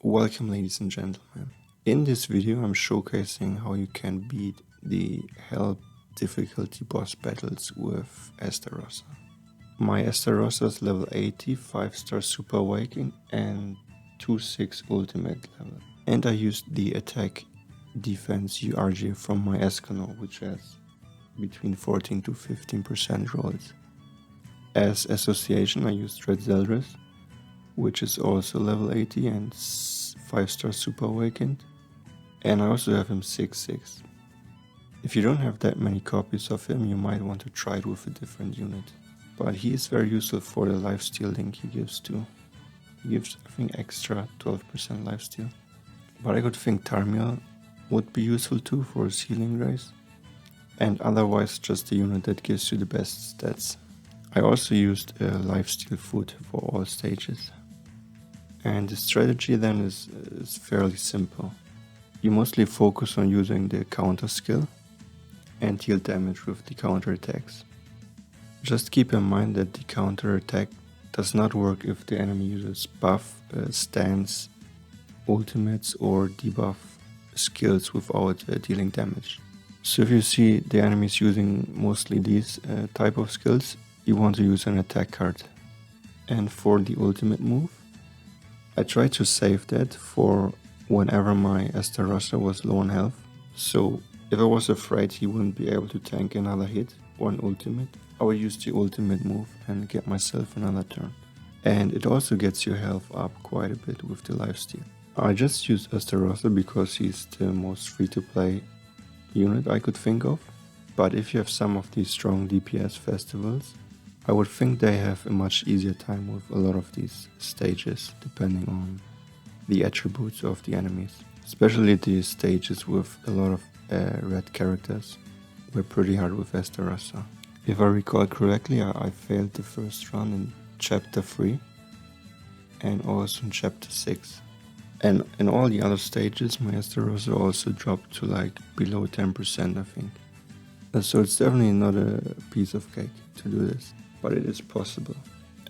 Welcome ladies and gentlemen. In this video I'm showcasing how you can beat the hell difficulty boss battles with Estarossa. My Estarossa is level 80, 5-star super awakening and 2-6 ultimate level. And I used the attack defense URG from my Escanor, which has between 14 to 15% rolls. As association I used Red Zeldris, which is also level 80 and 5-star super awakened, and I also have him 6-6. If you don't have that many copies of him, you might want to try it with a different unit, but he is very useful for the lifesteal link he gives too. He gives, I think, extra 12% lifesteal. But I could think Tarmiel would be useful too for his healing race, and otherwise just a unit that gives you the best stats. I also used a lifesteal food for all stages. And the strategy then is fairly simple. You mostly focus on using the counter skill and deal damage with the counter attacks. Just keep in mind that the counter attack does not work if the enemy uses buff, stance, ultimates or debuff skills without dealing damage. So if you see the enemies using mostly these type of skills, you want to use an attack card. And for the ultimate move, I tried to save that for whenever my Estarossa was low on health. So if I was afraid he wouldn't be able to tank another hit or an ultimate, I would use the ultimate move and get myself another turn. And it also gets your health up quite a bit with the lifesteal. I just used Estarossa because he's the most free to play unit I could think of. But if you have some of these strong DPS festivals, I would think they have a much easier time with a lot of these stages, depending on the attributes of the enemies. Especially the stages with a lot of red characters were pretty hard with Estarossa. If I recall correctly, I failed the first run in chapter 3 and also in chapter 6. And in all the other stages, my Estarossa also dropped to like below 10%, I think. So it's definitely not a piece of cake to do this. But it is possible,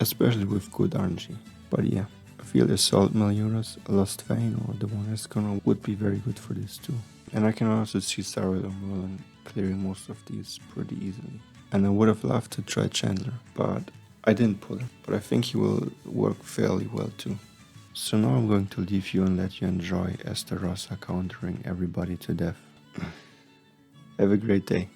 especially with good RNG. But yeah, I feel Assault Meliodas, Lost Vein or the one Escanor would be very good for this too. And I can also see Cyril or Merlin clearing most of these pretty easily. And I would have loved to try Chandler, but I didn't pull him. But I think he will work fairly well too. So now I'm going to leave you and let you enjoy Estarossa countering everybody to death. Have a great day.